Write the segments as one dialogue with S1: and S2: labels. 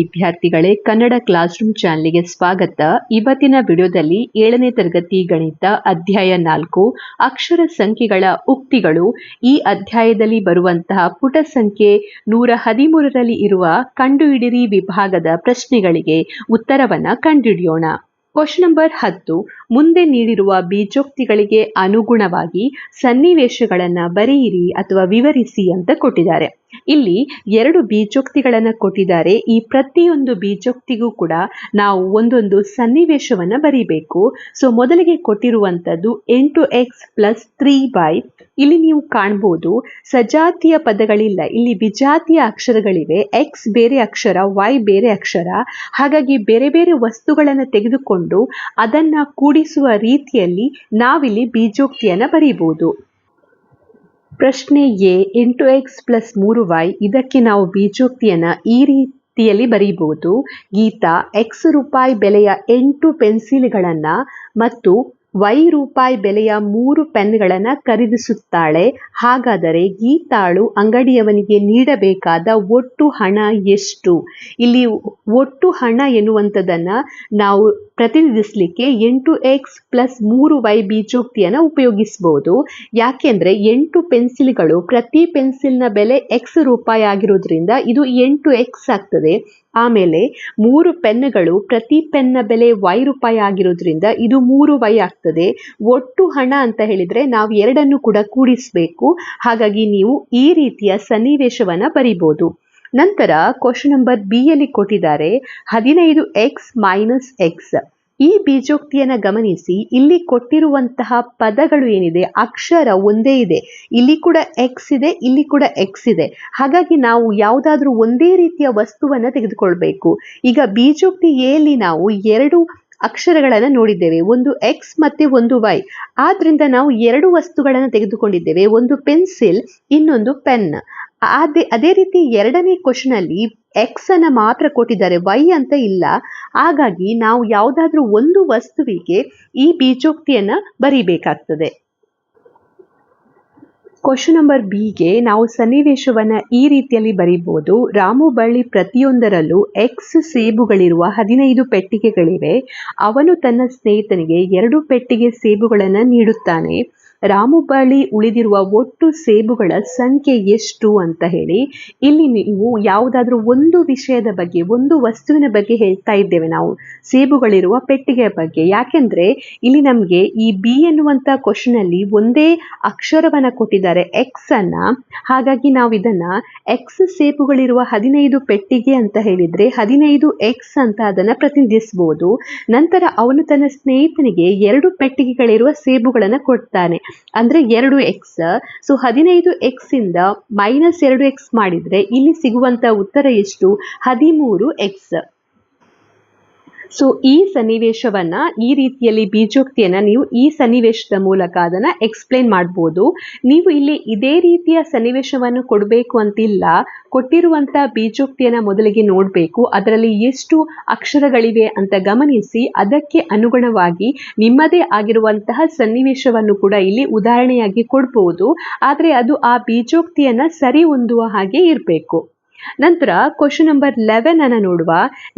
S1: ವಿದ್ಯಾರ್ಥಿಗಳೇ, Kannada class room ಚಾನಲ್ಗೆ ಸ್ವಾಗತ. ಇವತ್ತಿನ ವಿಡಿಯೋದಲ್ಲಿ 7ನೇ ತರಗತಿ ಗಣಿತ ಅಧ್ಯಾಯ 4 ಅಕ್ಷರ ಸಂಖ್ಯೆಗಳ ಉಕ್ತಿಗಳು ಈ ಅಧ್ಯಾಯದಲ್ಲಿ ಬರುವಂತಹ ಪುಟ ಸಂಖ್ಯೆ 113ರಲ್ಲಿ ಇರುವ ಕಂಡುಹಿಡಿಯಿರಿ ವಿಭಾಗದ ಪ್ರಶ್ನೆಗಳಿಗೆ ಉತ್ತರವನ್ನ ಕಂಡುಹಿಡಿಯೋಣ. Question number 10. ಮುಂದೆ ನೀಡಿರುವ ಬೀಜೋಕ್ತಿಗಳಿಗೆ ಅನುಗುಣವಾಗಿ ಸನ್ನಿವೇಶಗಳನ್ನ ಬರೆಯಿರಿ ಅಥವಾ ವಿವರಿಸಿ ಅಂತ ಕೊಟ್ಟಿದ್ದಾರೆ. ಇಲ್ಲಿ 2 ಬೀಜೋಕ್ತಿಗಳನ್ನ ಕೊಟ್ಟಿದ್ದಾರೆ. ಈ ಪ್ರತಿಯೊಂದು ಬೀಜೋಕ್ತಿಗೂ ಕೂಡ ನಾವು ಒಂದೊಂದು ಸನ್ನಿವೇಶವನ್ನ ಬರೀಬೇಕು. ಸೊ ಮೊದಲಿಗೆ ಕೊಟ್ಟಿರುವಂತದ್ದು 8x + 3y. ಇಲ್ಲಿ ನೀವು ಕಾಣಬಹುದು ಸಜಾತಿಯ ಪದಗಳಿಲ್ಲ, ಇಲ್ಲಿ ವಿಜಾತಿಯ ಅಕ್ಷರಗಳಿವೆ. x ಬೇರೆ ಅಕ್ಷರ, y ಬೇರೆ ಅಕ್ಷರ. ಹಾಗಾಗಿ ಬೇರೆ ಬೇರೆ ವಸ್ತುಗಳನ್ನ ತೆಗೆದುಕೊಂಡು ಅದನ್ನ ಕೂಡಿಸುವ ರೀತಿಯಲ್ಲಿ ನಾವಿಲ್ಲಿ ಬೀಜೋಕ್ತಿಯನ್ನ ಬರೀಬಹುದು. ಪ್ರಶ್ನೆ ಎ, 8x + 3y. ಇದಕ್ಕೆ ನಾವು ಬೀಜೋಕ್ತಿಯನ್ನ ಈ ರೀತಿಯಲ್ಲಿ ಬರೀಬಹುದು. ಗೀತಾ x ರೂಪಾಯಿ ಬೆಲೆಯ 8 ಪೆನ್ಸಿಲ್ಗಳನ್ನ ಮತ್ತು y ರೂಪಾಯಿ ಬೆಲೆಯ 3 ಪೆನ್ಗಳನ್ನ ಖರೀದಿಸುತ್ತಾಳೆ. ಹಾಗಾದರೆ ಗೀತಾಳು ಅಂಗಡಿಯವನಿಗೆ ನೀಡಬೇಕಾದ ಒಟ್ಟು ಹಣ ಎಷ್ಟು? ಇಲ್ಲಿ ಒಟ್ಟು ಹಣ ಎನ್ನುವಂಥದ್ದನ್ನ ನಾವು ಪ್ರತಿನಿಧಿಸಲಿಕ್ಕೆ 8x + 3y ಬೀಜೋಕ್ತಿಯನ್ನು ಉಪಯೋಗಿಸಬಹುದು. ಯಾಕೆಂದ್ರೆ 8 ಪೆನ್ಸಿಲ್ಗಳು ಪ್ರತಿ ಪೆನ್ಸಿಲ್ನ ಬೆಲೆ x ರೂಪಾಯಿ ಆಗಿರೋದ್ರಿಂದ ಇದು 8x ಆಗ್ತದೆ. ಆಮೇಲೆ 3 ಪೆನ್ನುಗಳು ಪ್ರತಿ ಪೆನ್ನ ಬೆಲೆ y ರೂಪಾಯಿ ಆಗಿರೋದ್ರಿಂದ ಇದು 3y ಆಗ್ತದೆ. ಒಟ್ಟು ಹಣ ಅಂತ ಹೇಳಿದ್ರೆ ನಾವು ಎರಡನ್ನು ಕೂಡ ಕೂಡಿಸಬೇಕು. ಹಾಗಾಗಿ ನೀವು ಈ ರೀತಿಯ ಸನ್ನಿವೇಶವನ್ನ ಬರೀಬಹುದು. ನಂತರ ಕ್ವಶನ್ ನಂಬರ್ ಬಿ ಯಲ್ಲಿ ಕೊಟ್ಟಿದ್ದಾರೆ 15x - x. ಈ ಬೀಜೋಕ್ತಿಯನ್ನ ಗಮನಿಸಿ. ಇಲ್ಲಿ ಕೊಟ್ಟಿರುವಂತಹ ಪದಗಳು ಏನಿದೆ, ಅಕ್ಷರ ಒಂದೇ ಇದೆ. ಇಲ್ಲಿ ಕೂಡ x ಇದೆ, ಇಲ್ಲಿ ಕೂಡ x ಇದೆ. ಹಾಗಾಗಿ ನಾವು ಯಾವುದಾದ್ರೂ ಒಂದೇ ರೀತಿಯ ವಸ್ತುವನ್ನ ತೆಗೆದುಕೊಳ್ಬೇಕು. ಈಗ ಬೀಜೋಕ್ತಿ ಎಯಲ್ಲಿ ನಾವು 2 ಅಕ್ಷರಗಳನ್ನು ನೋಡಿದ್ದೇವೆ, ಒಂದು x ಮತ್ತೆ ಒಂದು y. ಆದ್ರಿಂದ ನಾವು 2 ವಸ್ತುಗಳನ್ನು ತೆಗೆದುಕೊಂಡಿದ್ದೇವೆ, ಒಂದು ಪೆನ್ಸಿಲ್, ಇನ್ನೊಂದು ಪೆನ್. ಅದೇ ರೀತಿ 2ನೇ ಕ್ವಶನ್ ಅಲ್ಲಿ x ಅನ್ನ ಮಾತ್ರ ಕೊಟ್ಟಿದ್ದಾರೆ, y ಅಂತ ಇಲ್ಲ. ಹಾಗಾಗಿ ನಾವು ಯಾವುದಾದ್ರೂ ಒಂದು ವಸ್ತುವಿಗೆ ಈ ಬೀಜೋಕ್ತಿಯನ್ನ ಬರೀಬೇಕಾಗ್ತದೆ. ಕ್ವಶನ್ ನಂಬರ್ ಬಿಗೆ ನಾವು ಸನ್ನಿವೇಶವನ್ನ ಈ ರೀತಿಯಲ್ಲಿ ಬರೀಬಹುದು. ರಾಮು ಬಳ್ಳಿ ಪ್ರತಿಯೊಂದರಲ್ಲೂ x ಸೇಬುಗಳಿರುವ 15 ಪೆಟ್ಟಿಗೆಗಳಿವೆ. ಅವನು ತನ್ನ ಸ್ನೇಹಿತನಿಗೆ 2 ಪೆಟ್ಟಿಗೆ ಸೇಬುಗಳನ್ನು ನೀಡುತ್ತಾನೆ. ರಾಮು ಬಳಿ ಉಳಿದಿರುವ ಒಟ್ಟು ಸೇಬುಗಳ ಸಂಖ್ಯೆ ಎಷ್ಟು ಅಂತ ಹೇಳಿ ಇಲ್ಲಿ ನೀವು ಯಾವುದಾದ್ರೂ ಒಂದು ವಿಷಯದ ಬಗ್ಗೆ, ಒಂದು ವಸ್ತುವಿನ ಬಗ್ಗೆ ಹೇಳ್ತಾ ಇದ್ದೇವೆ ನಾವು, ಸೇಬುಗಳಿರುವ ಪೆಟ್ಟಿಗೆಯ ಬಗ್ಗೆ. ಯಾಕೆಂದ್ರೆ ಇಲ್ಲಿ ನಮಗೆ ಈ ಬಿ ಎನ್ನುವಂತ ಕ್ವಶನ್ ಅಲ್ಲಿ ಒಂದೇ ಅಕ್ಷರವನ್ನ ಕೊಟ್ಟಿದ್ದಾರೆ, x ಅನ್ನ. ಹಾಗಾಗಿ ನಾವು ಇದನ್ನ x ಸೇಬುಗಳಿರುವ 15 ಪೆಟ್ಟಿಗೆ ಅಂತ ಹೇಳಿದ್ರೆ 15x ಅಂತ ಅದನ್ನ ಪ್ರತಿನಿಧಿಸಬಹುದು. ನಂತರ ಅವನು ತನ್ನ ಸ್ನೇಹಿತನಿಗೆ 2 ಪೆಟ್ಟಿಗೆಗಳಿರುವ ಸೇಬುಗಳನ್ನ ಕೊಡ್ತಾನೆ, ಅಂದ್ರೆ 2x. ಸೊ 15x ಇಂದ -2x ಮಾಡಿದ್ರೆ ಇಲ್ಲಿ ಸಿಗುವಂತ ಉತ್ತರ ಎಷ್ಟು? 13x. ಸೊ ಈ ಸನ್ನಿವೇಶವನ್ನ ಈ ರೀತಿಯಲ್ಲಿ ಬೀಜೋಕ್ತಿಯನ್ನ ನೀವು ಈ ಸನ್ನಿವೇಶದ ಮೂಲಕ ಅದನ್ನ ಎಕ್ಸ್ಪ್ಲೇನ್ ಮಾಡಬಹುದು. ನೀವು ಇಲ್ಲಿ ಇದೇ ರೀತಿಯ ಸನ್ನಿವೇಶವನ್ನು ಕೊಡಬೇಕು ಅಂತಿಲ್ಲ. ಕೊಟ್ಟಿರುವಂತ ಬೀಜೋಕ್ತಿಯನ್ನ ಮೊದಲಿಗೆ ನೋಡಬೇಕು, ಅದರಲ್ಲಿ ಎಷ್ಟು ಅಕ್ಷರಗಳಿವೆ ಅಂತ ಗಮನಿಸಿ ಅದಕ್ಕೆ ಅನುಗುಣವಾಗಿ ನಿಮ್ಮದೇ ಆಗಿರುವಂತಹ ಸನ್ನಿವೇಶವನ್ನು ಕೂಡ ಇಲ್ಲಿ ಉದಾಹರಣೆಯಾಗಿ ಕೊಡಬಹುದು. ಆದ್ರೆ ಅದು ಆ ಬೀಜೋಕ್ತಿಯನ್ನ ಸರಿ ಹೊಂದುವ ಹಾಗೆ ಇರಬೇಕು. ನಂತರ ಕ್ವಶನ್ ನಂಬರ್ 11 ಅನ್ನ ನೋಡುವ.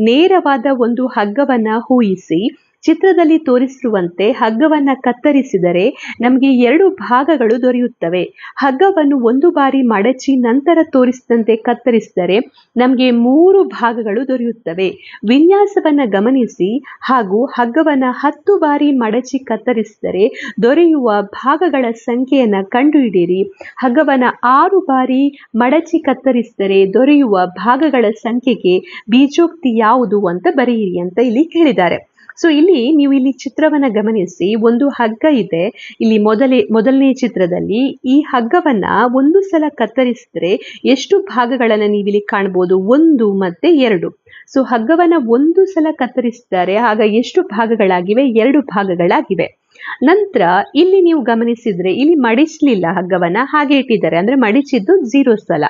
S1: ನೇರವಾದ ಒಂದು ಹಗ್ಗವನ್ನ ಊಹಿಸಿ. ಚಿತ್ರದಲ್ಲಿ ತೋರಿಸಿರುವಂತೆ ಹಗ್ಗವನ್ನ ಕತ್ತರಿಸಿದರೆ ನಮಗೆ 2 ಭಾಗಗಳು ದೊರೆಯುತ್ತವೆ. ಹಗ್ಗವನ್ನು ಒಂದು ಬಾರಿ ಮಡಚಿ ನಂತರ ತೋರಿಸಿದಂತೆ ಕತ್ತರಿಸಿದರೆ ನಮಗೆ 3 ಭಾಗಗಳು ದೊರೆಯುತ್ತವೆ. ವಿನ್ಯಾಸವನ್ನ ಗಮನಿಸಿ ಹಾಗೂ ಹಗ್ಗವನ್ನ 10 ಬಾರಿ ಮಡಚಿ ಕತ್ತರಿಸಿದರೆ ದೊರೆಯುವ ಭಾಗಗಳ ಸಂಖ್ಯೆಯನ್ನ ಕಂಡುಹಿಡಿಯಿರಿ. ಹಗ್ಗವನ್ನ 6 ಬಾರಿ ಮಡಚಿ ಕತ್ತರಿಸಿದರೆ ದೊರೆಯುವ ಭಾಗಗಳ ಸಂಖ್ಯೆಗೆ ಬೀಜೋಕ್ತಿ ಯಾವುದು ಅಂತ ಬರೆಯಿರಿ ಅಂತ ಇಲ್ಲಿ ಕೇಳಿದ್ದಾರೆ. ಸೊ ಇಲ್ಲಿ ನೀವು ಇಲ್ಲಿ ಚಿತ್ರವನ್ನ ಗಮನಿಸಿ. ಒಂದು ಹಗ್ಗ ಇದೆ ಇಲ್ಲಿ ಮೊದಲನೇ ಚಿತ್ರದಲ್ಲಿ. ಈ ಹಗ್ಗವನ್ನ ಒಂದು ಸಲ ಕತ್ತರಿಸಿದ್ರೆ ಎಷ್ಟು ಭಾಗಗಳನ್ನ ನೀವಿಲ್ಲಿ ಕಾಣಬಹುದು? 1 ಮತ್ತೆ 2. ಸೊ ಹಗ್ಗವನ್ನ ಒಂದು ಸಲ ಕತ್ತರಿಸಿದ್ದಾರೆ, ಆಗ ಎಷ್ಟು ಭಾಗಗಳಾಗಿವೆ? 2 ಭಾಗಗಳಾಗಿವೆ. ನಂತರ ಇಲ್ಲಿ ನೀವು ಗಮನಿಸಿದ್ರೆ ಇಲ್ಲಿ ಮಡಿಚಲಿಲ್ಲ, ಹಗ್ಗವನ್ನ ಹಾಗೆ ಇಟ್ಟಿದ್ದಾರೆ, ಅಂದ್ರೆ ಮಡಿಚಿದ್ದು 0 ಸಲ.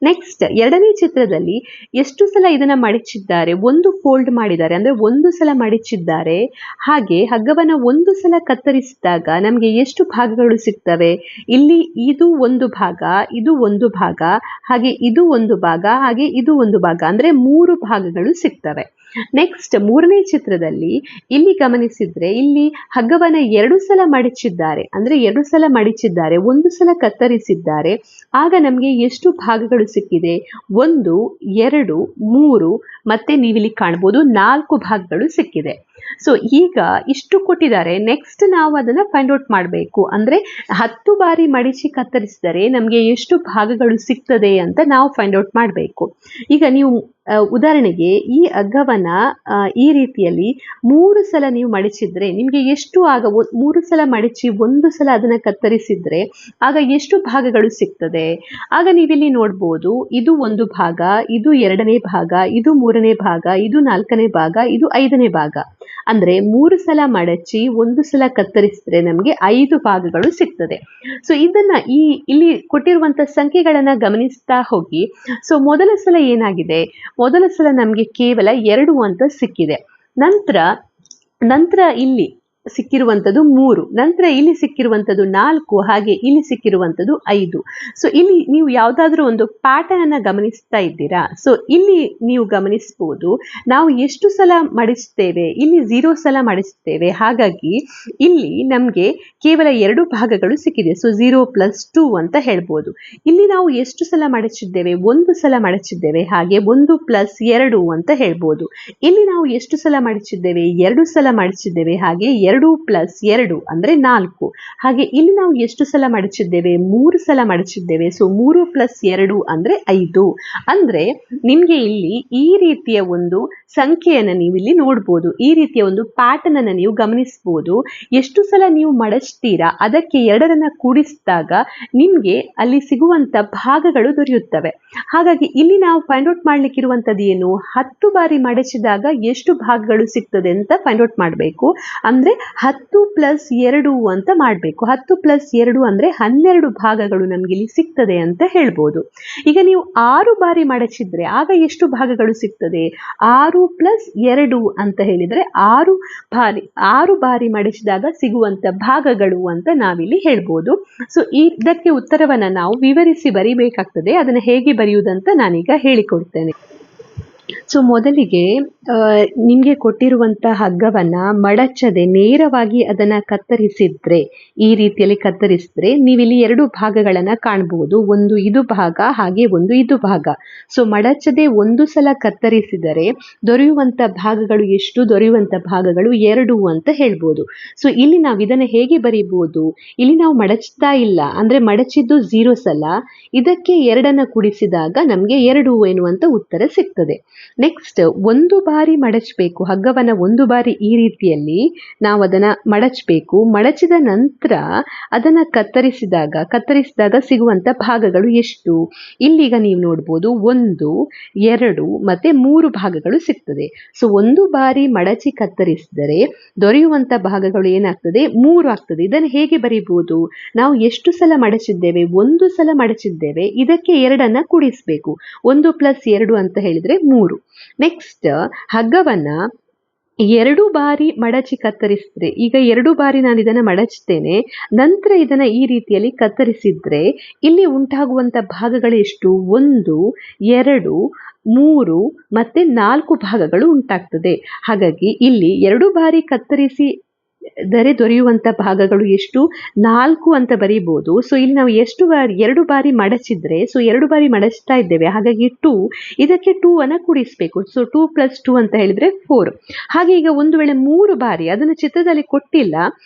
S1: ನೆಕ್ಸ್ಟ್ ಎರಡನೇ ಚಿತ್ರದಲ್ಲಿ ಎಷ್ಟು ಸಲ ಇದನ್ನ ಮಡಚಿದ್ದಾರೆ, ಒಂದು ಫೋಲ್ಡ್ ಮಾಡಿದ್ದಾರೆ ಅಂದ್ರೆ ಒಂದು ಸಲ ಮಡಚಿದ್ದಾರೆ. ಹಾಗೆ ಹಗ್ಗವನ್ನ ಒಂದು ಸಲ ಕತ್ತರಿಸಿದಾಗ ನಮಗೆ ಎಷ್ಟು ಭಾಗಗಳು ಸಿಗ್ತವೆ? ಇಲ್ಲಿ ಇದು ಒಂದು ಭಾಗ, ಇದು ಒಂದು ಭಾಗ, ಹಾಗೆ ಇದು ಒಂದು ಭಾಗ, ಹಾಗೆ ಇದು ಒಂದು ಭಾಗ, ಅಂದ್ರೆ 3 ಭಾಗಗಳು ಸಿಗ್ತವೆ. ನೆಕ್ಸ್ಟ್ ಮೂರನೇ ಚಿತ್ರದಲ್ಲಿ ಇಲ್ಲಿ ಗಮನಿಸಿದ್ರೆ ಇಲ್ಲಿ ಹಗ್ಗವನ್ನ 2 ಸಲ ಮಡಚಿದ್ದಾರೆ, ಅಂದ್ರೆ 2 ಸಲ ಮಡಚಿದ್ದಾರೆ, ಒಂದು ಸಲ ಕತ್ತರಿಸಿದ್ದಾರೆ. ಆಗ ನಮಗೆ ಎಷ್ಟು ಭಾಗಗಳು ಸಿಕ್ಕಿದೆ? 1, 2, 3 ಮತ್ತೆ ನೀವಿಲ್ಲಿ ಕಾಣ್ಬೋದು 4 ಭಾಗಗಳು ಸಿಕ್ಕಿದೆ. ಸೊ ಈಗ ಇಷ್ಟು ಕೊಟ್ಟಿದ್ದಾರೆ. ನೆಕ್ಸ್ಟ್ ನಾವು ಅದನ್ನ ಫೈಂಡ್ ಔಟ್ ಮಾಡಬೇಕು. ಅಂದ್ರೆ 10 ಬಾರಿ ಮಡಿಚಿ ಕತ್ತರಿಸಿದರೆ ನಮಗೆ ಎಷ್ಟು ಭಾಗಗಳು ಸಿಗ್ತದೆ ಅಂತ ನಾವು ಫೈಂಡ್ ಔಟ್ ಮಾಡಬೇಕು. ಈಗ ನೀವು ಉದಾಹರಣೆಗೆ ಈ ಹಗ್ಗವನ್ನ ಈ ರೀತಿಯಲ್ಲಿ 3 ಸಲ ನೀವು ಮಡಚಿದ್ರೆ ನಿಮಗೆ ಎಷ್ಟು ಆಗ 3 ಸಲ ಮಡಚಿ ಒಂದು ಸಲ ಅದನ್ನ ಕತ್ತರಿಸಿದ್ರೆ ಆಗ ಎಷ್ಟು ಭಾಗಗಳು ಸಿಗ್ತದೆ? ಆಗ ನೀವಿಲ್ಲಿ ನೋಡ್ಬೋದು, ಇದು ಒಂದು ಭಾಗ, ಇದು ಎರಡನೇ ಭಾಗ, ಇದು ಮೂರನೇ ಭಾಗ, ಇದು ನಾಲ್ಕನೇ ಭಾಗ, ಇದು 5ನೇ ಭಾಗ. ಅಂದ್ರೆ 3 ಸಲ ಮಡಚಿ ಒಂದು ಸಲ ಕತ್ತರಿಸಿದ್ರೆ ನಮಗೆ 5 ಭಾಗಗಳು ಸಿಗ್ತದೆ. ಸೊ ಇದನ್ನ ಇಲ್ಲಿ ಕೊಟ್ಟಿರುವಂತ ಸಂಖ್ಯೆಗಳನ್ನ ಗಮನಿಸ್ತಾ ಹೋಗಿ. ಸೊ ಮೊದಲ ಸಲ ಏನಾಗಿದೆ? ಮೊದಲ ಸಲ ನಮಗೆ ಕೇವಲ 2 ಅಂತ ಸಿಕ್ಕಿದೆ. ನಂತರ ಇಲ್ಲಿ ಸಿಕ್ಕಿರುವಂಥದ್ದು 3, ನಂತರ ಇಲ್ಲಿ ಸಿಕ್ಕಿರುವಂಥದ್ದು 4, ಹಾಗೆ ಇಲ್ಲಿ ಸಿಕ್ಕಿರುವಂಥದ್ದು 5. ಸೊ ಇಲ್ಲಿ ನೀವು ಯಾವುದಾದ್ರೂ ಒಂದು ಪ್ಯಾಟರ್ನ್ ಅನ್ನ ಗಮನಿಸ್ತಾ ಇದ್ದೀರಾ? ಸೊ ಇಲ್ಲಿ ನೀವು ಗಮನಿಸಬಹುದು, ನಾವು ಎಷ್ಟು ಸಲ ಮಡಿಸ್ತೇವೆ? ಇಲ್ಲಿ 0 ಸಲ ಮಡಿಸ್ತೇವೆ. ಹಾಗಾಗಿ ಇಲ್ಲಿ ನಮಗೆ ಕೇವಲ 2 ಭಾಗಗಳು ಸಿಕ್ಕಿದೆ. ಸೊ 0 + 2 ಅಂತ ಹೇಳ್ಬೋದು. ಇಲ್ಲಿ ನಾವು ಎಷ್ಟು ಸಲ ಮಡಚಿದ್ದೇವೆ? 1 ಸಲ ಮಡಚಿದ್ದೇವೆ. ಹಾಗೆ 1 + 2 ಅಂತ ಹೇಳ್ಬೋದು. ಇಲ್ಲಿ ನಾವು ಎಷ್ಟು ಸಲ ಮಡಚಿದ್ದೇವೆ? 2 ಸಲ ಮಡಚಿದ್ದೇವೆ. ಹಾಗೆ 2 + 2 ಅಂದ್ರೆ 4. ಹಾಗೆ ಇಲ್ಲಿ ನಾವು ಎಷ್ಟು ಸಲ ಮಡಚಿದ್ದೇವೆ? 3 ಸಲ ಮಡಚಿದ್ದೇವೆ. ಸೊ 3 + 2 ಅಂದ್ರೆ 5. ಅಂದ್ರೆ ನಿಮ್ಗೆ ಇಲ್ಲಿ ಈ ರೀತಿಯ ಒಂದು ಸಂಖ್ಯೆಯನ್ನ ನೀವು ಇಲ್ಲಿ ನೋಡ್ಬೋದು. ಈ ರೀತಿಯ ಒಂದು ಪ್ಯಾಟರ್ನ್ ಅನ್ನ ನೀವು ಗಮನಿಸಬಹುದು. ಎಷ್ಟು ಸಲ ನೀವು ಮಡಚ್ತೀರಾ ಅದಕ್ಕೆ 2ರನ್ನ ಕೂಡಿಸಿದಾಗ ನಿಮ್ಗೆ ಅಲ್ಲಿ ಸಿಗುವಂತ ಭಾಗಗಳು ದೊರೆಯುತ್ತವೆ. ಹಾಗಾಗಿ ಇಲ್ಲಿ ನಾವು ಫೈಂಡ್ ಔಟ್ ಮಾಡ್ಲಿಕ್ಕಿರುವಂತದ್ದು ಏನು? 10 ಬಾರಿ ಮಡಚಿದಾಗ ಎಷ್ಟು ಭಾಗಗಳು ಸಿಗ್ತದೆ ಅಂತ ಫೈಂಡ್ ಔಟ್ ಮಾಡಬೇಕು. ಅಂದ್ರೆ 10 + 2 ಅಂತ ಮಾಡಬೇಕು. 10 + 2 ಅಂದ್ರೆ 12 ಭಾಗಗಳು ನಮ್ಗೆ ಇಲ್ಲಿ ಸಿಗ್ತದೆ ಅಂತ ಹೇಳ್ಬೋದು. ಈಗ ನೀವು 6 ಬಾರಿ ಮಡಚಿದ್ರೆ ಆಗ ಎಷ್ಟು ಭಾಗಗಳು ಸಿಗ್ತದೆ? 6 + 2 ಅಂತ ಹೇಳಿದ್ರೆ 6 ಬಾರಿ ಮಡಚಿದಾಗ ಸಿಗುವಂತ ಭಾಗಗಳು ಅಂತ ನಾವಿಲ್ಲಿ ಹೇಳ್ಬೋದು. ಸೊ ಇದಕ್ಕೆ ಉತ್ತರವನ್ನ ನಾವು ವಿವರಿಸಿ ಬರಿಬೇಕಾಗ್ತದೆ. ಅದನ್ನ ಹೇಗೆ ಬರೆಯುವುದಂತ ನಾನೀಗ ಹೇಳಿಕೊಡ್ತೇನೆ. ಸೊ ಮೊದಲಿಗೆ ನಿಮಗೆ ಕೊಟ್ಟಿರುವಂತ ಹಗ್ಗವನ್ನ ಮಡಚದೆ ನೇರವಾಗಿ ಅದನ್ನ ಕತ್ತರಿಸಿದ್ರೆ, ಈ ರೀತಿಯಲ್ಲಿ ಕತ್ತರಿಸಿದ್ರೆ ನೀವಿಲ್ಲಿ 2 ಭಾಗಗಳನ್ನ ಕಾಣಬಹುದು. ಒಂದು ಇದು ಭಾಗ, ಹಾಗೆ ಒಂದು ಇದು ಭಾಗ. ಸೊ ಮಡಚದೆ ಒಂದು ಸಲ ಕತ್ತರಿಸಿದರೆ ದೊರೆಯುವಂತ ಭಾಗಗಳು ಎಷ್ಟು? ದೊರೆಯುವಂತ ಭಾಗಗಳು 2 ಅಂತ ಹೇಳ್ಬೋದು. ಸೊ ಇಲ್ಲಿ ನಾವು ಇದನ್ನ ಹೇಗೆ ಬರೀಬಹುದು? ಇಲ್ಲಿ ನಾವು ಮಡಚ್ತಾ ಇಲ್ಲ, ಅಂದ್ರೆ ಮಡಚಿದ್ದು 0 ಸಲ, ಇದಕ್ಕೆ 2ಅನ್ನ ಕೂಡಿಸಿದಾಗ ನಮ್ಗೆ 2 ಎನ್ನುವಂತ ಉತ್ತರ ಸಿಗ್ತದೆ. ನೆಕ್ಸ್ಟ್ ಒಂದು ಬಾರಿ ಮಡಚಬೇಕು. ಹಗ್ಗವನ್ನ ಒಂದು ಬಾರಿ ಈ ರೀತಿಯಲ್ಲಿ ನಾವು ಅದನ್ನ ಮಡಚಬೇಕು. ಮಡಚಿದ ನಂತರ ಅದನ್ನ ಕತ್ತರಿಸಿದಾಗ ಸಿಗುವಂತ ಭಾಗಗಳು ಎಷ್ಟು? ಇಲ್ಲಿಗ ನೀವು ನೋಡ್ಬೋದು 1, 2 ಮತ್ತೆ 3 ಭಾಗಗಳು ಸಿಗ್ತದೆ. ಸೊ ಒಂದು ಬಾರಿ ಮಡಚಿ ಕತ್ತರಿಸಿದರೆ ದೊರೆಯುವಂತ ಭಾಗಗಳು ಏನಾಗ್ತದೆ? 3 ಆಗ್ತದೆ. ಇದನ್ನು ಹೇಗೆ ಬರೀಬಹುದು? ನಾವು ಎಷ್ಟು ಸಲ ಮಡಚಿದ್ದೇವೆ? 1 ಸಲ ಮಡಚಿದ್ದೇವೆ. ಇದಕ್ಕೆ 2ಅನ್ನ ಕೂಡಿಸಬೇಕು. 1 + 2 ಅಂತ ಹೇಳಿದ್ರೆ 3. ನೆಕ್ಸ್ಟ್ ಹಗ್ಗವನ್ನ 2 ಬಾರಿ ಮಡಚಿ ಕತ್ತರಿಸಿದ್ರೆ, ಈಗ 2 ಬಾರಿ ನಾನು ಇದನ್ನ ಮಡಚ್ತೇನೆ, ನಂತರ ಇದನ್ನ ಈ ರೀತಿಯಲ್ಲಿ ಕತ್ತರಿಸಿದ್ರೆ ಇಲ್ಲಿ ಉಂಟಾಗುವಂತ ಭಾಗಗಳು ಎಷ್ಟು? 1, 2, 3 ಮತ್ತೆ 4 ಭಾಗಗಳು ಉಂಟಾಗ್ತದೆ. ಹಾಗಾಗಿ ಇಲ್ಲಿ 2 ಬಾರಿ ಕತ್ತರಿಸಿ ದೊರೆಯುವಂತ ಭಾಗಗಳು ಎಷ್ಟು? 4 ಅಂತ ಬರೀಬಹುದು. ಸೊ ಇಲ್ಲಿ ನಾವು 2 ಬಾರಿ ಮಡಚಿದ್ರೆ, ಸೊ 2 ಬಾರಿ ಮಡಚ್ತಾ ಇದ್ದೇವೆ, ಹಾಗಾಗಿ 2, ಇದಕ್ಕೆ 2 ಅನ್ನ ಕೂಡಿಸಬೇಕು. ಸೊ 2 + 2 ಅಂತ ಹೇಳಿದ್ರೆ 4. ಹಾಗೆ ಈಗ ಒಂದು ವೇಳೆ 3 ಬಾರಿ, ಅದನ್ನ ಚಿತ್ರದಲ್ಲಿ ಕೊಟ್ಟಿಲ್ಲ,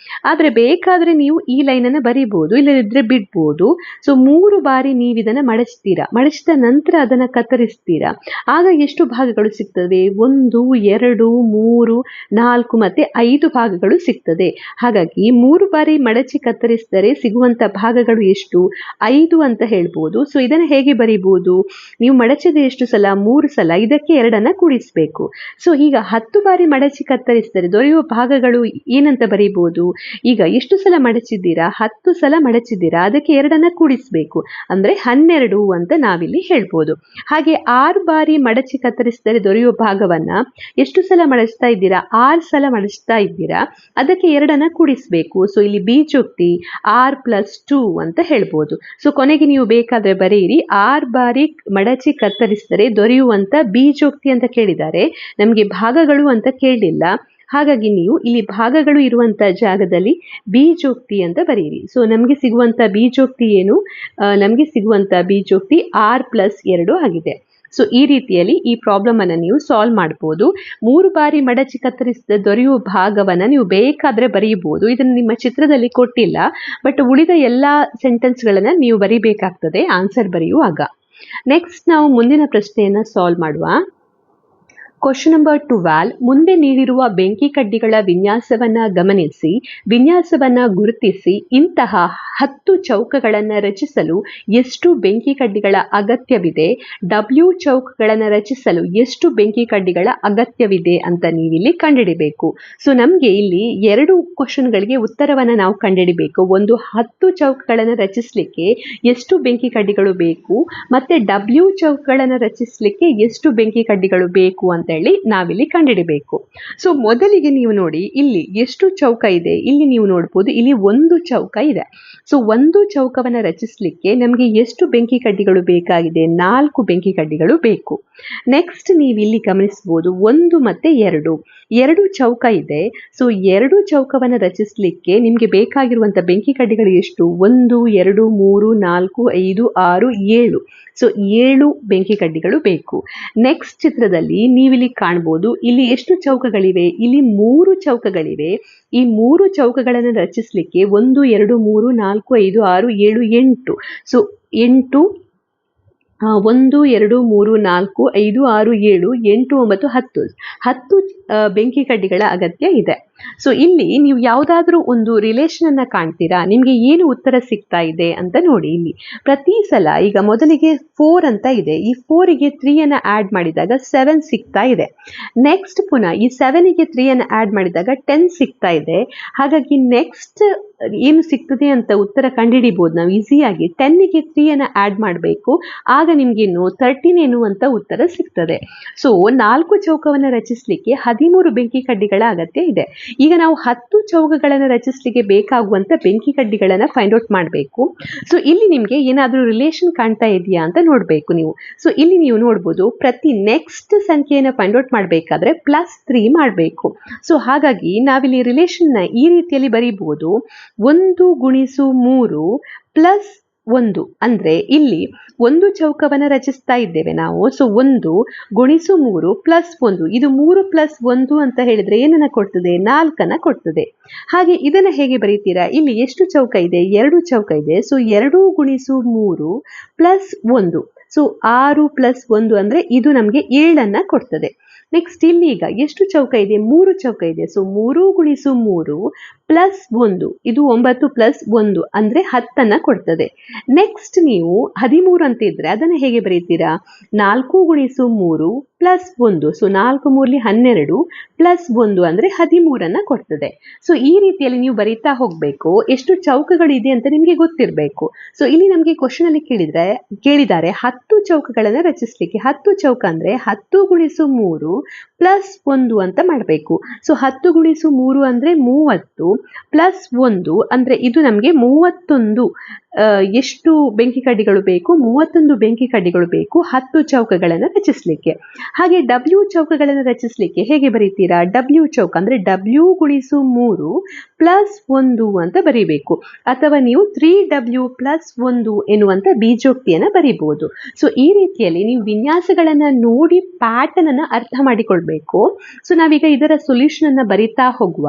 S1: ಆದ್ರೆ ಬೇಕಾದ್ರೆ ನೀವು ಈ ಲೈನ್ ಅನ್ನ ಬರೀಬಹುದು, ಇಲ್ಲದಿದ್ರೆ ಬಿಡ್ಬೋದು. ಸೊ 3 ಬಾರಿ ನೀವು ಇದನ್ನ ಮಡಚ್ತೀರಾ, ಮಡಚಿದ ನಂತರ ಅದನ್ನ ಕತ್ತರಿಸ್ತೀರಾ, ಆಗ ಎಷ್ಟು ಭಾಗಗಳು ಸಿಗ್ತವೆ? 1, 2, 3, 4 ಮತ್ತೆ 5 ಭಾಗಗಳು ಸಿಗ್ತವೆ. ಸಿಗ್ತದೆ. ಹಾಗಾಗಿ 3 ಬಾರಿ ಮಡಚಿ ಕತ್ತರಿಸಿದರೆ ಸಿಗುವಂತ ಭಾಗಗಳು ಎಷ್ಟು? 5 ಅಂತ ಹೇಳ್ಬೋದು. ಸೊ ಇದನ್ನು ಹೇಗೆ ಬರೀಬಹುದು? ನೀವು ಮಡಚಿದ ಎಷ್ಟು ಸಲ? 3 ಸಲ. ಇದಕ್ಕೆ 2 ಕೂಡಿಸಬೇಕು. ಸೊ ಈಗ 10 ಬಾರಿ ಮಡಚಿ ಕತ್ತರಿಸಿದರೆ ದೊರೆಯುವ ಭಾಗಗಳು ಏನಂತ ಬರೀಬಹುದು? ಈಗ ಎಷ್ಟು ಸಲ ಮಡಚಿದ್ದೀರಾ? 10 ಸಲ ಮಡಚಿದ್ದೀರಾ, ಅದಕ್ಕೆ 2 ಕೂಡಿಸಬೇಕು, ಅಂದ್ರೆ 12 ಅಂತ ನಾವಿಲ್ಲಿ ಹೇಳ್ಬೋದು. ಹಾಗೆ 6 ಬಾರಿ ಮಡಚಿ ಕತ್ತರಿಸಿದರೆ ದೊರೆಯುವ ಭಾಗವನ್ನ ಎಷ್ಟು ಸಲ ಮಡಚ್ತಾ ಇದ್ದೀರಾ? 6 ಸಲ ಮಡಚ್ತಾ ಇದ್ದೀರಾ, ಅದಕ್ಕೆ 2 ಕೂಡಿಸಬೇಕು. ಸೊ ಇಲ್ಲಿ ಬೀಜೋಕ್ತಿ r+2 ಅಂತ ಹೇಳ್ಬೋದು. ಸೊ ಕೊನೆಗೆ ನೀವು ಬೇಕಾದ್ರೆ ಬರೆಯಿರಿ, 6 ಬಾರಿ ಮಡಚಿ ಕತ್ತರಿಸಿದರೆ ದೊರೆಯುವಂತ ಬೀಜೋಕ್ತಿ ಅಂತ ಕೇಳಿದ್ದಾರೆ, ನಮಗೆ ಭಾಗಗಳು ಅಂತ ಕೇಳಲಿಲ್ಲ. ಹಾಗಾಗಿ ನೀವು ಇಲ್ಲಿ ಭಾಗಗಳು ಇರುವಂತ ಜಾಗದಲ್ಲಿ ಬೀಜೋಕ್ತಿ ಅಂತ ಬರೆಯಿರಿ. ಸೊ ನಮಗೆ ಸಿಗುವಂತ ಬೀಜೋಕ್ತಿ ಏನು? ನಮಗೆ ಸಿಗುವಂತ ಬೀಜೋಕ್ತಿ r+2 ಆಗಿದೆ. ಸೊ ಈ ರೀತಿಯಲ್ಲಿ ಈ ಪ್ರಾಬ್ಲಮ್ ಅನ್ನು ನೀವು ಸಾಲ್ವ್ ಮಾಡಬಹುದು. 3 ಬಾರಿ ಮಡಚಿ ಕತ್ತರಿಸಿದ ದೊರೆಯುವ ಭಾಗವನ್ನ ನೀವು ಬೇಕಾದ್ರೆ ಬರೆಯಬಹುದು. ಇದನ್ನು ನಿಮ್ಮ ಚಿತ್ರದಲ್ಲಿ ಕೊಟ್ಟಿಲ್ಲ, ಬಟ್ ಉಳಿದ ಎಲ್ಲಾ ಸೆಂಟೆನ್ಸ್ಗಳನ್ನ ನೀವು ಬರೀಬೇಕಾಗ್ತದೆ ಆನ್ಸರ್ ಬರೆಯುವಾಗ. ನೆಕ್ಸ್ಟ್ ನಾವು ಮುಂದಿನ ಪ್ರಶ್ನೆಯನ್ನ ಸಾಲ್ವ್ ಮಾಡುವ. Question number 12. ಮುಂದೆ ನೀಡಿರುವ ಬೆಂಕಿ ಕಡ್ಡಿಗಳ ವಿನ್ಯಾಸವನ್ನ ಗಮನಿಸಿ, ವಿನ್ಯಾಸವನ್ನ ಗುರುತಿಸಿ. ಇಂತಹ 10 ಚೌಕಗಳನ್ನು ರಚಿಸಲು ಎಷ್ಟು ಬೆಂಕಿ ಕಡ್ಡಿಗಳ ಅಗತ್ಯವಿದೆ? W ಚೌಕಗಳನ್ನು ರಚಿಸಲು ಎಷ್ಟು ಬೆಂಕಿ ಕಡ್ಡಿಗಳ ಅಗತ್ಯವಿದೆ ಅಂತ ನೀವಿಲ್ಲಿ ಕಂಡುಹಿಡಿಬೇಕು. ಸೊ ನಮಗೆ ಇಲ್ಲಿ 2 ಕ್ವಶನ್ಗಳಿಗೆ ಉತ್ತರವನ್ನು ನಾವು ಕಂಡುಹಿಡಿಬೇಕು. ಒಂದು 10 ಚೌಕಗಳನ್ನು ರಚಿಸಲಿಕ್ಕೆ ಎಷ್ಟು ಬೆಂಕಿ ಕಡ್ಡಿಗಳು ಬೇಕು, ಮತ್ತೆ W ಚೌಕಗಳನ್ನು ರಚಿಸಲಿಕ್ಕೆ ಎಷ್ಟು ಬೆಂಕಿ ಕಡ್ಡಿಗಳು ಬೇಕು ಅಂತ ಹೇಳಿ ನಾವಿಲ್ಲಿ ಕಂಡುಹಿಡಿಬೇಕು. ಸೊ ಮೊದಲಿಗೆ ನೀವು ನೋಡಿ, ಇಲ್ಲಿ ಎಷ್ಟು ಚೌಕ ಇದೆ? ಇಲ್ಲಿ ನೀವು ನೋಡಬಹುದು, ಇಲ್ಲಿ 1 ಚೌಕ ಇದೆ. ಸೊ 1 ಚೌಕವನ್ನು ರಚಿಸಲಿಕ್ಕೆ ನಮಗೆ ಎಷ್ಟು ಬೆಂಕಿ ಕಡ್ಡಿಗಳು ಬೇಕಾಗಿದೆ? 4 ಬೆಂಕಿ ಕಡ್ಡಿಗಳು ಬೇಕು. ನೆಕ್ಸ್ಟ್ ನೀವು ಇಲ್ಲಿ ಗಮನಿಸಬಹುದು, 1 ಮತ್ತೆ 2 ಚೌಕ ಇದೆ. ಸೊ 2 ಚೌಕವನ್ನು ರಚಿಸಲಿಕ್ಕೆ ನಿಮಗೆ ಬೇಕಾಗಿರುವಂತ ಬೆಂಕಿ ಕಡ್ಡಿಗಳು ಎಷ್ಟು? 1 2 3 4 5 6 7. ಸೊ 7 ಬೆಂಕಿ ಕಡ್ಡಿಗಳು ಬೇಕು. ನೆಕ್ಸ್ಟ್ ಚಿತ್ರದಲ್ಲಿ ನೀವಿಲ್ಲಿ ಕಾಣಬಹುದು, ಇಲ್ಲಿ ಎಷ್ಟು ಚೌಕಗಳಿವೆ? ಇಲ್ಲಿ 3 ಚೌಕಗಳಿವೆ. ಈ 3 ಚೌಕಗಳನ್ನು ರಚಿಸಲಿಕ್ಕೆ 1 2 3 4 5 6 7 8. ಸೊ 8 1 2 3 4 5 6 7 8 9 10 ಬೆಂಕಿ ಕಡ್ಡಿಗಳ ಅಗತ್ಯ ಇದೆ. ಸೊ ಇಲ್ಲಿ ನೀವು ಯಾವುದಾದ್ರೂ ಒಂದು ರಿಲೇಷನ್ ಅನ್ನ ಕಾಣ್ತೀರಾ? ನಿಮಗೆ ಏನು ಉತ್ತರ ಸಿಗ್ತಾ ಇದೆ ಅಂತ ನೋಡಿ. ಇಲ್ಲಿ ಪ್ರತಿ ಸಲ ಈಗ ಮೊದಲಿಗೆ 4 ಅಂತ ಇದೆ, ಈ 4ಗೆ 3 ಅನ್ನ ಆಡ್ ಮಾಡಿದಾಗ 7 ಸಿಗ್ತಾ ಇದೆ. ನೆಕ್ಸ್ಟ್ ಪುನಃ ಈ 7ಗೆ 3 ಅನ್ನ ಆಡ್ ಮಾಡಿದಾಗ 10 ಸಿಗ್ತಾ ಇದೆ. ಹಾಗಾಗಿ ನೆಕ್ಸ್ಟ್ ಏನು ಸಿಗ್ತದೆ ಅಂತ ಉತ್ತರ ಕಂಡುಹಿಡಿಬಹುದು ನಾವು ಈಸಿಯಾಗಿ. 10ಗೆ 3 ಅನ್ನ ಆಡ್ ಮಾಡಬೇಕು, ಆಗ ನಿಮ್ಗೇನು 13 ಎನ್ನುವಂತ ಉತ್ತರ ಸಿಗ್ತದೆ. ಸೊ 4 ಚೌಕವನ್ನು ರಚಿಸಲಿಕ್ಕೆ 13 ಬೆಂಕಿ ಕಡ್ಡಿಗಳ ಅಗತ್ಯ ಇದೆ. ಈಗ ನಾವು 10 ಚೌಕಗಳನ್ನು ರಚಿಸಲಿಕ್ಕೆ ಬೇಕಾಗುವಂತ ಬೆಂಕಿ ಕಡ್ಡಿಗಳನ್ನ ಫೈಂಡ್ ಔಟ್ ಮಾಡಬೇಕು. ಸೊ ಇಲ್ಲಿ ನಿಮ್ಗೆ ಏನಾದ್ರೂ ರಿಲೇಷನ್ ಕಾಣ್ತಾ ಇದೆಯಾ ಅಂತ ನೋಡ್ಬೇಕು ನೀವು. ಸೊ ಇಲ್ಲಿ ನೀವು ನೋಡ್ಬೋದು, ಪ್ರತಿ ನೆಕ್ಸ್ಟ್ ಸಂಖ್ಯೆಯನ್ನು ಫೈಂಡ್ ಔಟ್ ಮಾಡಬೇಕಾದ್ರೆ +3 ಮಾಡಬೇಕು. ಸೊ ಹಾಗಾಗಿ ನಾವಿಲ್ಲಿ ರಿಲೇಷನ್ ನ ಈ ರೀತಿಯಲ್ಲಿ ಬರೀಬಹುದು, 1 × 3 +1. ಅಂದ್ರೆ ಇಲ್ಲಿ 1 ಚೌಕವನ್ನು ರಚಿಸ್ತಾ ಇದ್ದೇವೆ ನಾವು. ಸೊ 1 × 3 +1. ಇದು 3 + 1 ಅಂತ ಹೇಳಿದ್ರೆ ಏನನ್ನ ಕೊಡ್ತದೆ? 4 ಕೊಡ್ತದೆ. ಹಾಗೆ ಇದನ್ನ ಹೇಗೆ ಬರೀತೀರಾ? ಇಲ್ಲಿ ಎಷ್ಟು ಚೌಕ ಇದೆ? 2 ಚೌಕ ಇದೆ. ಸೊ 2 × 3 +1. ಸೊ 6 + 1 ಅಂದ್ರೆ ಇದು ನಮಗೆ 7 ಕೊಡ್ತದೆ. ನೆಕ್ಸ್ಟ್ ಇಲ್ಲಿ ಈಗ ಎಷ್ಟು ಚೌಕ ಇದೆ? 3 ಚೌಕ ಇದೆ. ಸೊ 3 × 3 +1. ಇದು 9 + 1 ಅಂದ್ರೆ 10 ಕೊಡ್ತದೆ. ನೆಕ್ಸ್ಟ್ ನೀವು 13 ಅಂತ ಇದ್ರೆ ಅದನ್ನ ಹೇಗೆ ಬರೀತೀರಾ? 4 × 3 +1. ಸೊ 4 3 12 +1 ಅಂದ್ರೆ 13 ಕೊಡ್ತದೆ. ಸೊ ಈ ರೀತಿಯಲ್ಲಿ ನೀವು ಬರೀತಾ ಹೋಗ್ಬೇಕು. ಎಷ್ಟು ಚೌಕಗಳಿದೆ ಅಂತ ನಿಮ್ಗೆ ಗೊತ್ತಿರಬೇಕು. ಸೊ ಇಲ್ಲಿ ನಮ್ಗೆ ಕ್ವಶನ್ ಅಲ್ಲಿ ಕೇಳಿದ್ದಾರೆ 10 ಚೌಕಗಳನ್ನ ರಚಿಸಲಿಕ್ಕೆ. 10 ಚೌಕ ಅಂದ್ರೆ 10 × 3 +1 ಅಂತ ಮಾಡಬೇಕು. ಸೊ 10 × 3 ಅಂದ್ರೆ 30 +1 ಅಂದ್ರೆ ಇದು ನಮ್ಗೆ 31. ಎಷ್ಟು ಬೆಂಕಿ ಕಡ್ಡಿಗಳು ಬೇಕು? 31 ಬೆಂಕಿ ಕಡ್ಡಿಗಳು ಬೇಕು 10 ಚೌಕಗಳನ್ನು ರಚಿಸಲಿಕ್ಕೆ. ಹಾಗೆ W ಚೌಕಗಳನ್ನು ರಚಿಸಲಿಕ್ಕೆ ಹೇಗೆ ಬರೀತೀರಾ? W ಚೌಕ ಅಂದ್ರೆ W × 3 +1 ಅಂತ ಬರೀಬೇಕು. ಅಥವಾ ನೀವು 3W + 1 ಎನ್ನುವಂತ ಬೀಜೋಕ್ತಿಯನ್ನ ಬರೀಬಹುದು. ಸೊ ಈ ರೀತಿಯಲ್ಲಿ ನೀವು ವಿನ್ಯಾಸಗಳನ್ನ ನೋಡಿ ಪ್ಯಾಟರ್ನ್ ಅನ್ನ ಅರ್ಥ ಮಾಡಿಕೊಳ್ಬೇಕು. ಸೊ ನಾವೀಗ ಇದರ ಸೊಲ್ಯೂಷನ್ ಅನ್ನ ಬರಿತಾ ಹೋಗುವ.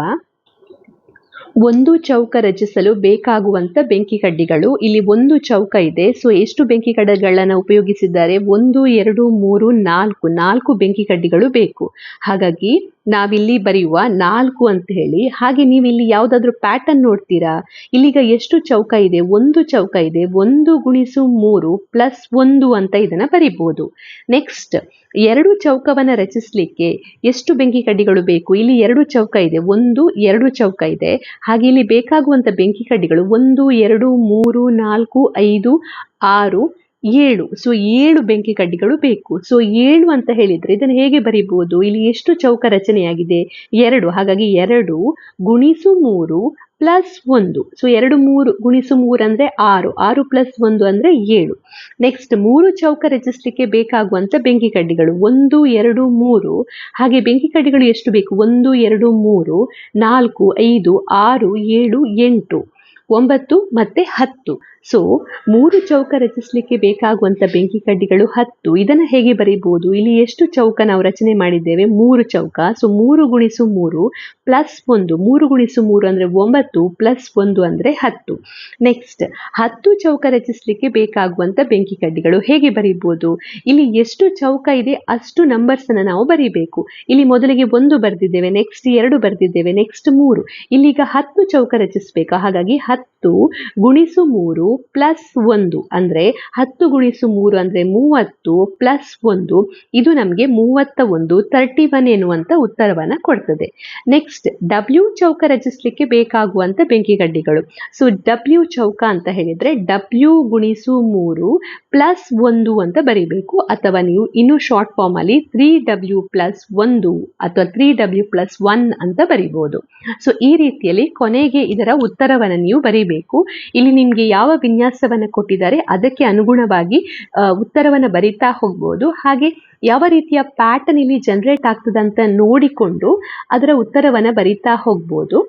S1: 1 ಚೌಕ ರಚಿಸಲು ಬೇಕಾಗುವಂತ ಬೆಂಕಿ ಕಡ್ಡಿಗಳು. ಇಲ್ಲಿ 1 ಚೌಕ ಇದೆ. ಸೊ ಎಷ್ಟು ಬೆಂಕಿ ಕಡ್ಡಿಗಳನ್ನ ಉಪಯೋಗಿಸಿದ್ದಾರೆ? 1 2 3 4 ಬೆಂಕಿ ಕಡ್ಡಿಗಳು ಬೇಕು. ಹಾಗಾಗಿ ನಾವಿಲ್ಲಿ ಬರೆಯುವ 4 ಅಂತ ಹೇಳಿ. ಹಾಗೆ ನೀವು ಇಲ್ಲಿ ಯಾವುದಾದ್ರೂ ಪ್ಯಾಟರ್ನ್ ನೋಡ್ತೀರಾ? ಇಲ್ಲಿಗ ಎಷ್ಟು ಚೌಕ ಇದೆ? ಒಂದು ಚೌಕ ಇದೆ. 1 ಗುಣಿಸು 3 ಪ್ಲಸ್ 1 ಅಂತ ಇದನ್ನ ಬರಿಬಹುದು. ನೆಕ್ಸ್ಟ್ 2 ಚೌಕವನ್ನ ರಚಿಸಲಿಕ್ಕೆ ಎಷ್ಟು ಬೆಂಕಿ ಕಡ್ಡಿಗಳು ಬೇಕು? ಇಲ್ಲಿ 2 ಚೌಕ ಇದೆ. 2 ಚೌಕ ಇದೆ. ಹಾಗೆ ಇಲ್ಲಿ ಬೇಕಾಗುವಂತ ಬೆಂಕಿ ಕಡ್ಡಿಗಳು 1 2 3 4 5 6 7. ಸೊ 7 ಬೆಂಕಿ ಕಡ್ಡಿಗಳು ಬೇಕು. ಸೊ 7 ಅಂತ ಹೇಳಿದ್ರೆ ಇದನ್ನು ಹೇಗೆ ಬರಿಬಹುದು? ಇಲ್ಲಿ ಎಷ್ಟು ಚೌಕ ರಚನೆಯಾಗಿದೆ? 2. ಹಾಗಾಗಿ 2 ಗುಣಿಸು 3 ಪ್ಲಸ್ 1. ಸೊ 2 3 ಗುಣಿಸು 3 ಅಂದ್ರೆ 6. 6 ಪ್ಲಸ್ 1 ಅಂದ್ರೆ 7. ನೆಕ್ಸ್ಟ್ 3 ಚೌಕ ರಚಿಸಲಿಕ್ಕೆ ಬೇಕಾಗುವಂತ ಬೆಂಕಿ ಕಡ್ಡಿಗಳು 1 2 3. ಹಾಗೆ ಬೆಂಕಿ ಕಡ್ಡಿಗಳು ಎಷ್ಟು ಬೇಕು? 1 2 3 4 5 6 7 8 9 ಮತ್ತೆ 10. ಸೊ 3 ಚೌಕ ರಚಿಸಲಿಕ್ಕೆ ಬೇಕಾಗುವಂತ ಬೆಂಕಿ ಕಡ್ಡಿಗಳು 10. ಇದನ್ನ ಹೇಗೆ ಬರೀಬಹುದು? ಇಲ್ಲಿ ಎಷ್ಟು ಚೌಕ ನಾವು ರಚನೆ ಮಾಡಿದ್ದೇವೆ? 3 ಚೌಕ. ಸೊ 3 ಗುಣಿಸು 3 ಪ್ಲಸ್ 1. 3 ಗುಣಿಸು 3 ಅಂದ್ರೆ 9 ಪ್ಲಸ್ 1 ಅಂದ್ರೆ 10. ನೆಕ್ಸ್ಟ್ 10 ಚೌಕ ರಚಿಸಲಿಕ್ಕೆ ಬೇಕಾಗುವಂತ ಬೆಂಕಿ ಕಡ್ಡಿಗಳು ಹೇಗೆ ಬರೀಬಹುದು? ಇಲ್ಲಿ ಎಷ್ಟು ಚೌಕ ಇದೆ ಅಷ್ಟು ನಂಬರ್ಸ್ ಅನ್ನ ನಾವು ಬರೀಬೇಕು. ಇಲ್ಲಿ ಮೊದಲಿಗೆ 1 ಬರೆದಿದ್ದೇವೆ, ನೆಕ್ಸ್ಟ್ 2 ಬರೆದಿದ್ದೇವೆ, ನೆಕ್ಸ್ಟ್ 3. ಇಲ್ಲಿಗ 10 ಚೌಕ ರಚಿಸಬೇಕು. ಹಾಗಾಗಿ 10 ಗುಣಿಸು 3 ಪ್ಲಸ್ 1 ಅಂದ್ರೆ 10 ಗುಣಿಸು 3 ಅಂದ್ರೆ 30 ಪ್ಲಸ್ 1. ಇದು ನಮಗೆ 31 31 ಎನ್ನುವಂತ ಉತ್ತರವನ್ನ ಕೊಡ್ತದೆ. ನೆಕ್ಸ್ಟ್ W ಚೌಕ ರಚಿಸಲಿಕ್ಕೆ ಬೇಕಾಗುವಂತ ಬೆಂಕಿ ಕಡ್ಡಿಗಳು. ಸೊ W ಚೌಕ ಅಂತ ಹೇಳಿದ್ರೆ W ಗುಣಿಸು 3 ಪ್ಲಸ್ 1 ಅಂತ ಬರಿಬೇಕು. ಅಥವಾ ನೀವು ಇನ್ನು ಶಾರ್ಟ್ ಫಾರ್ಮ್ ಅಲ್ಲಿ 3W ಪ್ಲಸ್ 1 ಅಥವಾ 3W ಪ್ಲಸ್ 1 ಅಂತ ಬರಿಬಹುದು. ಸೊ ಈ ರೀತಿಯಲ್ಲಿ ಕೊನೆಗೆ ಇದರ ಉತ್ತರವನ್ನು ನೀವು ಬರಿಬೇಕು. ಇಲ್ಲಿ ನಿಮ್ಗೆ ಯಾವ ವಿನ್ಯಾಸವನ್ನ ಕೊಟ್ಟಿದ್ದಾರೆ ಅದಕ್ಕೆ ಅನುಗುಣವಾಗಿ ಉತ್ತರವನ್ನ ಬರಿತಾ ಹೋಗ್ಬೋದು. ಹಾಗೆ ಯಾವ ರೀತಿಯ ಪ್ಯಾಟರ್ನ್ ಇಲ್ಲಿ ಜನರೇಟ್ ಆಗ್ತದಂತ ನೋಡಿಕೊಂಡು ಅದರ ಉತ್ತರವನ್ನ ಬರಿತಾ ಹೋಗ್ಬೋದು.